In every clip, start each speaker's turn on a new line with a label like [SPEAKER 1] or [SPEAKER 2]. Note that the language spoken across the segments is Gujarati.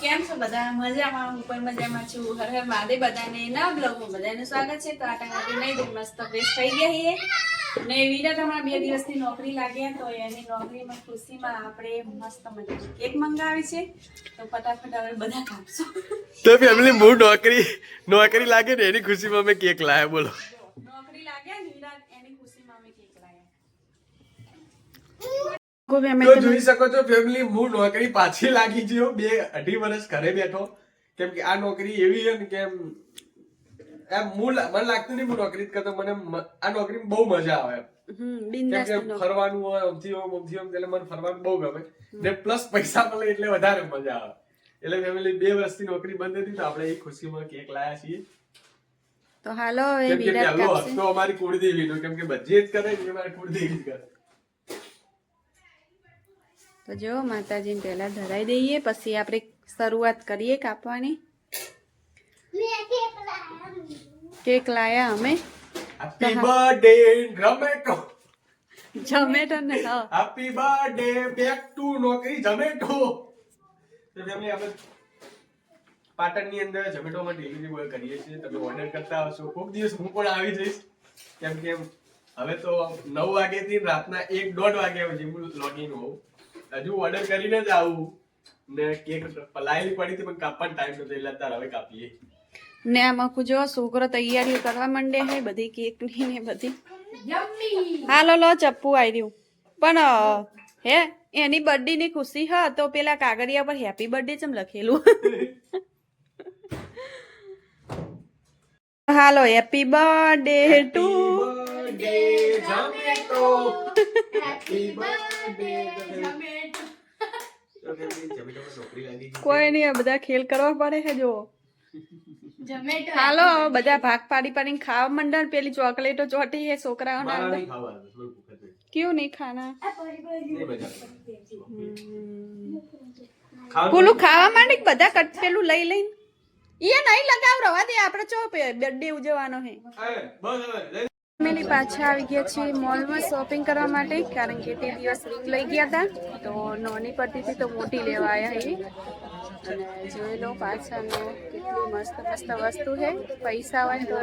[SPEAKER 1] કેમ છો બધા? મજામાં? હું પણ મજામાં છું. હર હર મહાદેવ. બધાને નવા બ્લોગમાં બધાનું સ્વાગત છે. તો આ ટાઈમ નહીં તો મસ્ત ફ્રેશ થઈ ગયા છીએ ને વિરાટ હમણાં 2 દિવસની નોકરી લાગ્યા તો એની નોકરીમાં ખુશીમાં આપણે મસ્ત મજાની કેક મંગાવી છે. તો ફટાફટ હવે બધા કાપશું.
[SPEAKER 2] તો ફેમિલી હું નોકરી લાગે ને એની ખુશીમાં મેં કેક લાયા. બોલો,
[SPEAKER 1] નોકરી લાગ્યા ને વિરાટ એની ખુશીમાં અમે કેક લાયા.
[SPEAKER 2] તો જોઈ શકો છો ફેમિલી, હું નોકરી પાછી લાગી ગયો. 2-2.5 વર્ષ ઘરે બેઠો, કેમ કે આ નોકરી એવી છે ને કે એમ મને લાગતું નહીં હું નોકરી જ કરતો. મને આ નોકરીમાં બહુ મજા આવે, કેમ કે ફરવાનું હોય અમથી એટલે મને ફરવાનું બહુ ગમે ને પ્લસ પૈસા મળે એટલે વધારે મજા આવે. એટલે ફેમિલી 2 વર્ષથી નોકરી બંધ હતી તો આપણે એ ખુશીમાં કેક લાયા છીએ.
[SPEAKER 1] તો હાલો હવે
[SPEAKER 2] કેમ કે
[SPEAKER 1] વિરાટ
[SPEAKER 2] પહેલો
[SPEAKER 1] કાપશે.
[SPEAKER 2] હપ્તો અમારી કુળદેવીનો, કેમ કે બધી જ કરે ને અમારી કુળદેવી જ કરે.
[SPEAKER 1] તો જો માતાજીને પહેલા ધરાઈ દઈએ, પછી આપણે શરૂઆત કરીએ કાપવાની. કેક લાયા અમે.
[SPEAKER 2] Happy birthday Zomato.
[SPEAKER 1] ઝોમેટો ને હા,
[SPEAKER 2] હેપી બર્થડે બેક ટુ નોકરી ઝોમેટો. તો ફેમિલી આપણે પાટણની અંદર ઝોમેટોમાં ડિલિવરી બોય કરીએ છીએ. તમે ઓર્ડર કરતા હશો. કોઈક દિવસ હું પણ આવી જઈશ, કેમ કે હવે તો 9 વાગ્યાથી રાતના 1-1.5 વાગ્યા સુધી હું લોગિન હોઉં. હજુ ઓર્ડર કરીને જ આવું ને કેક પલાયેલી પડી હતી પણ કાપવાનો ટાઈમ નતો એટલે અત્યારે હવે કાપીએ.
[SPEAKER 1] ને આમાં જો છોકરો તૈયારીઓ કરવા માંડે છે બધી કેક ની ને બધી. હાલો લો ચપ્પુ આવી રહ્યું પણ હે એની બર્થડે ની ખુશી હ તો પેલા કાગળિયા પર હેપી બર્થડે ચમ લખેલું. Hello happy birthday to
[SPEAKER 2] Zomato. Happy birthday Zomato.
[SPEAKER 1] કોઈ નહીં, આ બધા ખેલ કરવા પડે છે જો. હાલો બધા ભાગ પાડી પાડીને ખાવા માંડે. પેલી ચોકલેટો ચોટી है છોકરાઓ ના અંદર. क्यों नहीं खाना? પેલું ખાવા માંડે બધા કટ પેલું લઈ લઈને એ નહીં લગાવ રવા દે. આપણે ચો બર્થડે ઉજવવાનો હે. ફેમિલી પાછા આવી ગયા છીએ મોલમાં શોપિંગ કરવા માટે, કારણ કે તે દિવસ રિંગ લઈ ગયા હતા તો નાની પડતી હતી તો મોટી લેવા આવ્યા હે. અને જોઈ લો પાછળનો કેટલી મસ્ત મસ્ત વસ્તુ છે. પૈસા હોય તો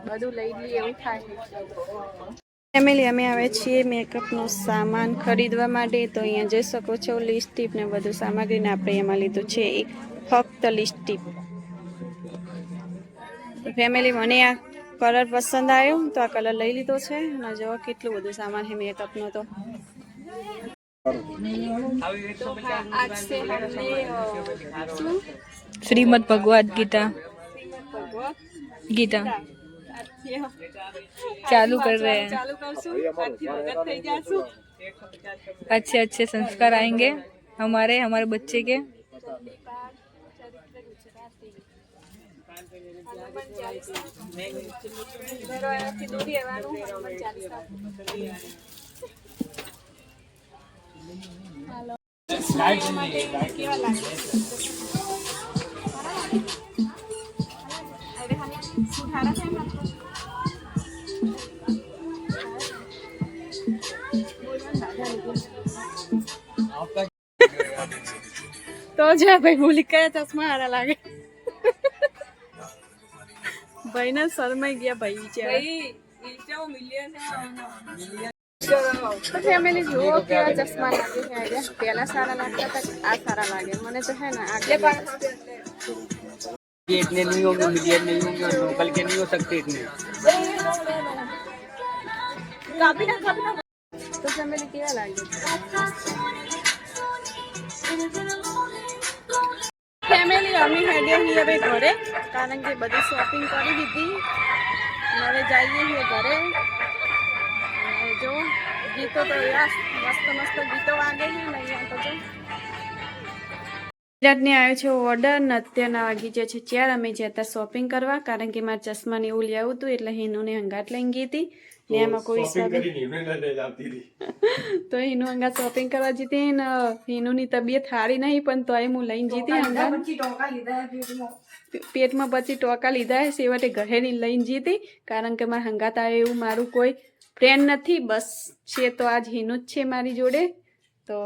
[SPEAKER 1] બધું લઈ લઈએ એવું થાય. ફેમિલી અમે આવે છીએ મેકઅપનો સામાન ખરીદવા માટે. તો અહીંયા જોઈ શકો છો લિપસ્ટિક ને બધું સામગ્રીને આપણે એમાં લીધું છે ફક્ત લિપસ્ટિક. ફેમિલી મને આ કલર પસંદ આવ્યો તો આ કલર લઈ લીધો છે. અને જો કેટલું બધું સામાન છે મેકઅપનો. તો
[SPEAKER 3] श्रीमद् भगवद गीता चालू कर रहे हैं. अच्छे अच्छे संस्कार आएंगे हमारे बच्चे के.
[SPEAKER 1] તો જો ભાઈ ભૂલી ગયા ચશ્મા હારા લાગે. ભાઈ ને શરમાઈ ગયા ભાઈ છે. તો ફેમિલી જુઓ કેવા ચશ્મા લાગે છે. પેલા સારા લાગતા હતા, આ સારા લાગે મને તો. હે ને આગળ
[SPEAKER 4] इतने नहीं होंगे, मीडियम नहीं होंगे और लोकल के नहीं हो सकते इतने.
[SPEAKER 1] તો ફેમિલી કેવા લાગે? ફેમિલી અમે હેડ્યા છીએ હવે ઘરે, કારણ કે બધી શોપિંગ કરી દીધી. હવે જઈએ છીએ ઘરે. અને જો ગીતો તો મસ્ત મસ્ત ગીતો વાગે છે ને અહીંયા તો જો. વિરાટને આવ્યો છે ઓર્ડર ને અત્યારના વાગી જાય છે 4. અમે જતા શોપિંગ કરવા, કારણ કે મારે ચશ્મા ને એવું લેવું હતું એટલે હિનુને હંગાટ લઈને ગઈ હતી ને એમાં કોઈ તો હિનુ હંગાત શોપિંગ કરવા જીતી ને હિનુની તબિયત સારી નહીં પણ તોય હું લઈને જીતી હંગાત. પેટમાં પછી ટોકા લીધા છે છેવટે ઘરે લઈને જીતી, કારણ કે મારે હંગાત આવે એવું મારું કોઈ ફ્રેન્ડ નથી. બસ છે તો આજ હિનુ જ છે મારી જોડે. તો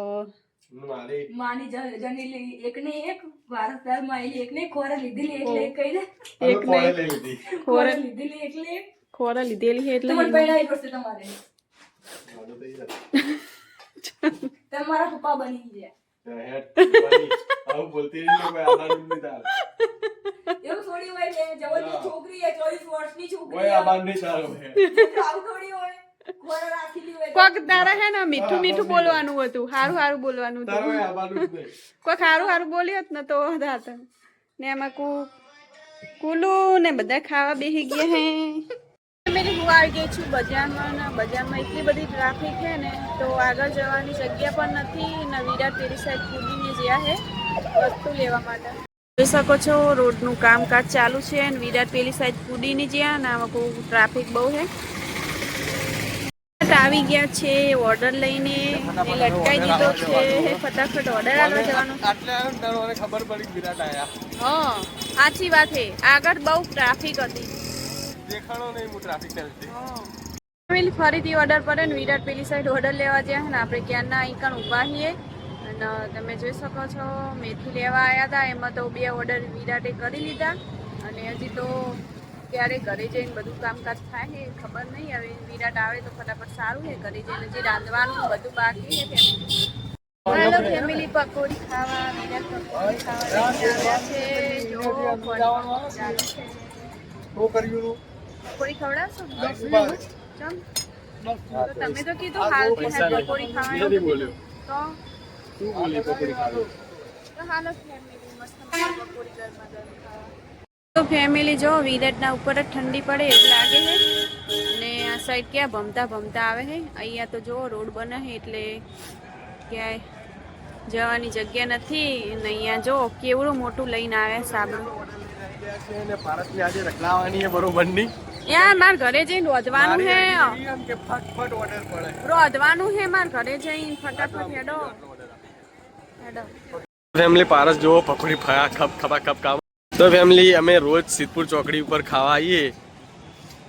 [SPEAKER 2] મારે
[SPEAKER 3] માની જનેલી એક ને એક વારસદાર માં એક ને ખોરા લીધેલી એટલે એક કહી દે
[SPEAKER 1] એક ને
[SPEAKER 2] લઈ લીધી
[SPEAKER 3] ખોરા લીધેલી એટલે એક
[SPEAKER 1] ખોરા લીધેલી છે એટલે
[SPEAKER 3] તમને પહેરાવી પડશે તમારે
[SPEAKER 2] મારું તો ઈ
[SPEAKER 3] તમારા પપ્પા બની ગયા
[SPEAKER 2] હેડ આવું બોલતી રહી કોઈ આબાનું નહીં તાર
[SPEAKER 3] એવું થોડી હોય કે જવાની છોકરી છે 24 વર્ષની છોકરી
[SPEAKER 2] કોઈ આબાન નહીં તારો હે
[SPEAKER 3] આવું થોડી હોય ખોરા રાખેલી હોય
[SPEAKER 1] કોક તારા હે ને મીઠું મીઠું બોલવાનું હતું હારું હારું બોલવાનું
[SPEAKER 2] તારો
[SPEAKER 1] હતું
[SPEAKER 2] આબાનું જ નહીં
[SPEAKER 1] કોક હારું હારું બોલ્યો હોત ને તો વધારે હતા ને એમાં કુલુ ને બધા ખાવા બેસી ગયા હે મેરી હું આવી ગઈ છું બજારમાં ને બજારમાં એટલી બધી ટ્રાફિક છે ને તો આગળ જવાની જગ્યા પણ નથી ને વિરાટ પેલી સાઈડ કૂદીને જ્યાં હે વસ્તુ લેવા માટે જોઈ શકો છો રોડનું કામકાજ ચાલુ છે અને વિરાટ પેલી સાઈડ કૂદીને જ્યાં ને આમાં બહુ ટ્રાફિક બહુ છે આવી ગયા છે ઓર્ડર લઈને એ લટકાઈ દીધો છે ફટાફટ ઓર્ડર આપવા જવાનો
[SPEAKER 2] આટલે આવ્યો ને તારો મને ખબર પડી કે વિરાટ આયા
[SPEAKER 1] હા સાચી વાત છે આગળ બહુ ટ્રાફિક હતી
[SPEAKER 2] દેખાણો નહીં હું ટ્રાફિક ચાલતી
[SPEAKER 1] ફરીથી ઓર્ડર પડે ને વિરાટ પેલી સાઈડ ઓર્ડર લેવા જાય ને આપણે ક્યાંના અહીં કણ ઊભા છીએ અને તમે જોઈ શકો છો મેથી લેવા આવ્યા હતા એમાં તો 2 ઓર્ડર વિરાટે કરી લીધા અને હજી તો ક્યારે ઘરે જઈને બધું કામકાજ થાય છે ખબર નહીં હવે વિરાટ આવે તો ફટાફટ સારું છે ઘરે જઈને હજી રાંધવાનું બધું બાકી છે હાલો ફેમિલી પકોડી ખાવા વિરાટ પકોડી ખાવા આવ્યા છે જો ચાલુ છે
[SPEAKER 2] શું કર્યું
[SPEAKER 1] પકોડી ખવડાવશો ચમ તો તમે તો કીધું હાલ કે પકોડી ખાવાની
[SPEAKER 2] બોલ્યો
[SPEAKER 1] તો
[SPEAKER 2] શું બોલી પકોડી ખાવી
[SPEAKER 1] તો હાલો ફેમિલી મસ્ત પકોડી ગરમા ગરમ ખાવા તો ફેમિલી જો વિરાટના ઉપર જ ઠંડી પડે એવું લાગે છે અને આ સાઈડ ક્યાં ભમતા ભમતા આવે છે અહીંયા તો જો રોડ બને છે એટલે ક્યાંય જવાની જગ્યા નથી અને અહીંયા જો કેવડું મોટું લઈને આવે સાબરું
[SPEAKER 2] ને ભારતની આજે રખલાવાની છે બરોબર ની
[SPEAKER 1] યાર માર ઘરે જઈને રોધવાનું છે
[SPEAKER 2] કે ફટફટ ઓર્ડર પડે
[SPEAKER 1] રોધવાનું છે માર ઘરે જઈને ફટાફટ હેડો
[SPEAKER 2] ફેમિલી પારસ જો પકોડી ફયા ખપ ખપા ખપ કામ તો ફેમિલી અમે રોજ સિદ્ધપુર ચોકડી ઉપર ખાવા આવીએ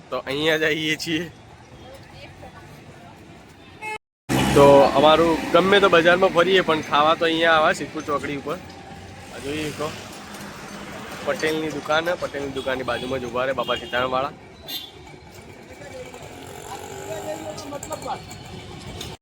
[SPEAKER 2] તો અહીંયા જ આવીએ છીએ તો અમારું ગમે તો બજારમાં ફરીએ પણ ખાવા તો અહીંયા આવે સિદ્ધપુર ચોકડી ઉપર જોઈએ કહો પટેલની દુકાન પટેલની દુકાનની બાજુમાં જ ઉભા રહે બાપા સીતારામવાળા